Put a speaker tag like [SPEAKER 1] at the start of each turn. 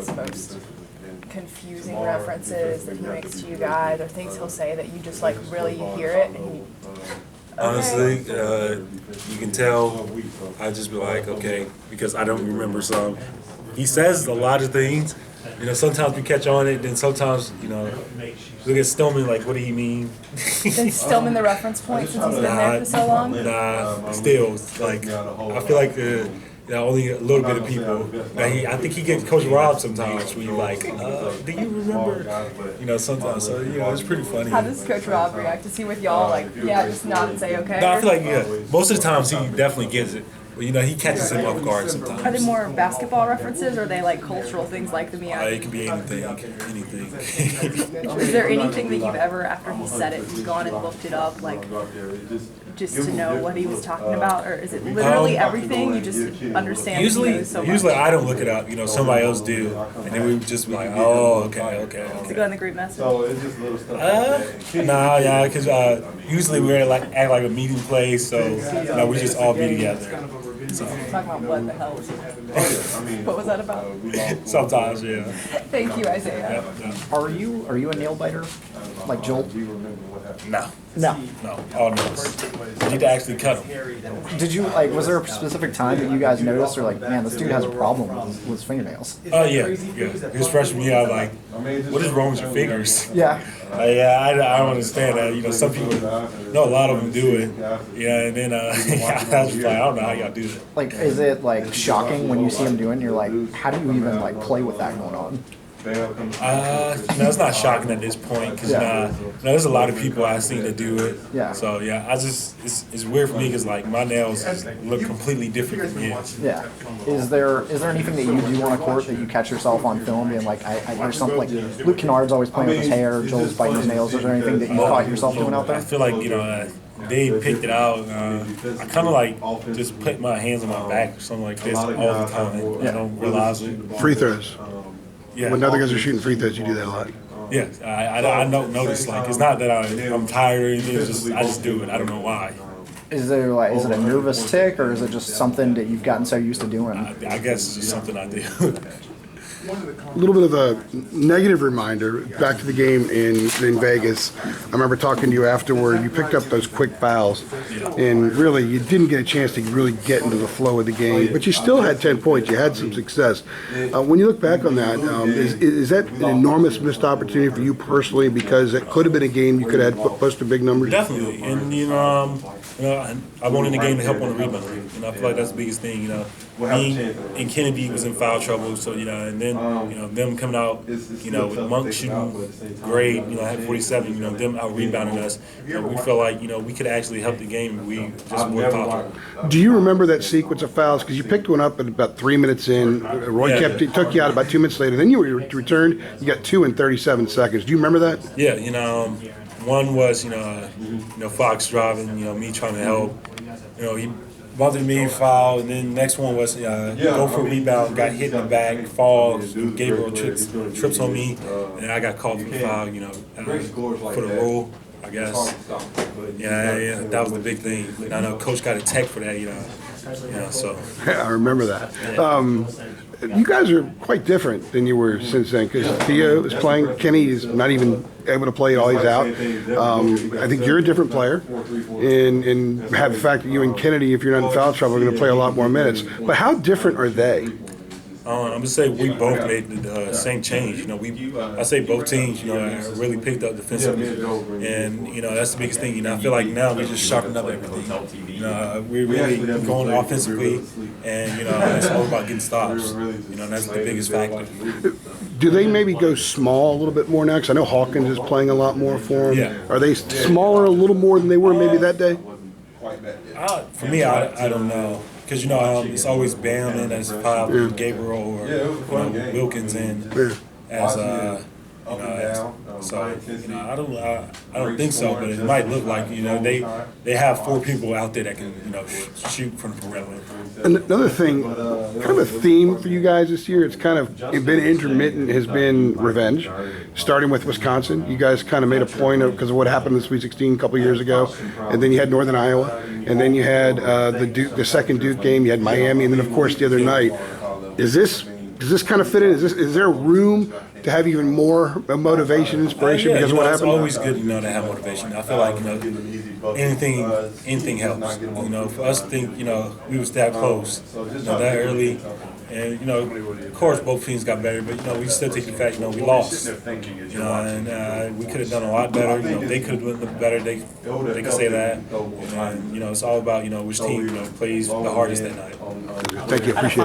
[SPEAKER 1] his most confusing references that he makes to you guys, or things he'll say that you just like really hear it and you,
[SPEAKER 2] honestly, you can tell I just be like, okay, because I don't remember some. He says a lot of things. You know, sometimes we catch on it, then sometimes, you know, look at Stillman like, what do you mean?
[SPEAKER 1] Is Stillman the reference point since he's been there for so long?
[SPEAKER 2] Nah, still, like, I feel like only a little bit of people. I think he gets Coach Rob sometimes when you're like, do you remember? You know, sometimes. So, you know, it's pretty funny.
[SPEAKER 1] How does Coach Rob react? Is he with y'all like, yeah, just nod and say okay?
[SPEAKER 2] No, I feel like, yeah, most of the times he definitely gets it. But, you know, he catches him off guard sometimes.
[SPEAKER 1] Are they more basketball references, or are they like cultural things like the Miyagi?
[SPEAKER 2] It can be anything.
[SPEAKER 1] Is there anything that you've ever, after he said it, you've gone and looked it up, like just to know what he was talking about, or is it literally everything? You just understand.
[SPEAKER 2] Usually,
[SPEAKER 1] so
[SPEAKER 2] usually I don't look it up. You know, somebody else do, and then we would just be like, oh, okay.
[SPEAKER 1] Does it go in the group message?
[SPEAKER 2] Yeah, because usually we're like at like a meeting place, so you know, we just all be together. So.
[SPEAKER 1] Talking about what the hell was it? What was that about?
[SPEAKER 2] Sometimes, yeah.
[SPEAKER 1] Thank you, Isaiah.
[SPEAKER 2] Yeah.
[SPEAKER 3] Are you a nail biter, like Joel?
[SPEAKER 2] No.
[SPEAKER 3] No.
[SPEAKER 2] All nails. You need to actually cut them.
[SPEAKER 3] Did you was there a specific time that you guys noticed, or like, man, this dude has a problem with his fingernails?
[SPEAKER 2] Oh yeah. His freshman year, I was like, what is wrong with your fingers?
[SPEAKER 3] Yeah.
[SPEAKER 2] I don't understand that. You know, some people, a lot of them do it. Yeah, and then I was just like, I don't know how y'all do that.
[SPEAKER 3] Like, is it like shocking when you see him doing it? You're like, how do you even like play with that going on?
[SPEAKER 2] It's not shocking at this point because there's a lot of people I've seen that do it.
[SPEAKER 3] Yeah.
[SPEAKER 2] So yeah, it's weird for me because like my nails look completely different than his.
[SPEAKER 3] Yeah. Is there anything that you do on a court that you catch yourself on film being like, I hear something like Luke Kennard's always playing with his hair, Joel's biting his nails. Is there anything that you caught yourself doing out there?
[SPEAKER 2] I feel like they picked it out. I kind of like just put my hands on my back or something like this all the time. I don't realize it.
[SPEAKER 4] Free throws.
[SPEAKER 2] Yeah.
[SPEAKER 4] When other guys are shooting free throws, you do that a lot.
[SPEAKER 2] Yeah, I don't notice. Like, it's not that I'm tired or anything. It's just I just do it. I don't know why.
[SPEAKER 3] Is it a nervous tick, or is it just something that you've gotten so used to doing?
[SPEAKER 2] I guess it's just something I do.
[SPEAKER 4] A little bit of a negative reminder, back to the game in Vegas. I remember talking to you afterward. You picked up those quick fouls, and really you didn't get a chance to really get into the flow of the game, but you still had 10 points. You had some success. When you look back on that, is that an enormous missed opportunity for you personally, because it could have been a game you could have posted big numbers?
[SPEAKER 2] Definitely, and I wanted the game to help on the rebound. I feel like that's the biggest thing. Me and Kennedy was in foul trouble, so and then them coming out, with Monk shooting great, had 47, them out rebounding us. We felt like we could actually help the game. We just weren't popular.
[SPEAKER 4] Do you remember that sequence of fouls? Because you picked one up at about 3 minutes in. Roy took you out about 2 minutes later. Then you returned. You got 2 in 37 seconds. Do you remember that?
[SPEAKER 2] Yeah, one was Fox driving, me trying to help. He wanted me foul, and then the next one was go for a rebound, got hit in the back, fall, Gabriel trips on me, and I got called for the foul, for the roll, I guess. Yeah, that was the big thing. And I know Coach got a tech for that, so.
[SPEAKER 4] I remember that. You guys are quite different than you were since then, because Theo is playing. Kenny is not even able to play it all. He's out. I think you're a different player, and have the fact that you and Kennedy, if you're not in foul trouble, are going to play a lot more minutes. But how different are they?
[SPEAKER 2] I'm gonna say we both made the same change. I say both teams, really picked up defensively, and that's the biggest thing. I feel like now we just sharpened up everything. We're really going offensively, and it's all about getting stops. That's the biggest factor.
[SPEAKER 4] Do they maybe go small a little bit more now? Because I know Hawkins is playing a lot more for them.
[SPEAKER 2] Yeah.
[SPEAKER 4] Are they smaller a little more than they were maybe that day?
[SPEAKER 2] For me, I don't know. Because, it's always Bam in as five, Gabriel or Wilkins in as so I don't think so, but it might look like they have 4 people out there that can shoot from the perimeter.
[SPEAKER 4] Another thing, kind of a theme for you guys this year, it's kind of been intermittent, has been revenge. Starting with Wisconsin, you guys kind of made a point of, because of what happened in the Sweet 16 a couple years ago, and then you had Northern Iowa, and then you had the second Duke game, you had Miami, and then of course the other night. Is this does this kind of fit in? Is there room to have even more motivation, inspiration
[SPEAKER 2] Yeah,
[SPEAKER 4] because
[SPEAKER 2] you
[SPEAKER 4] of what
[SPEAKER 2] know, it's
[SPEAKER 4] happened?
[SPEAKER 2] always good, to have motivation. I feel like, anything helps. For us to think, we was that close, that early. And, of course, both teams got better, but, we still take the fact, we lost. And we could have done a lot better. They could have done better. They could say that. And, it's all about, which team, plays the hardest that night.
[SPEAKER 4] Thank you. Appreciate it.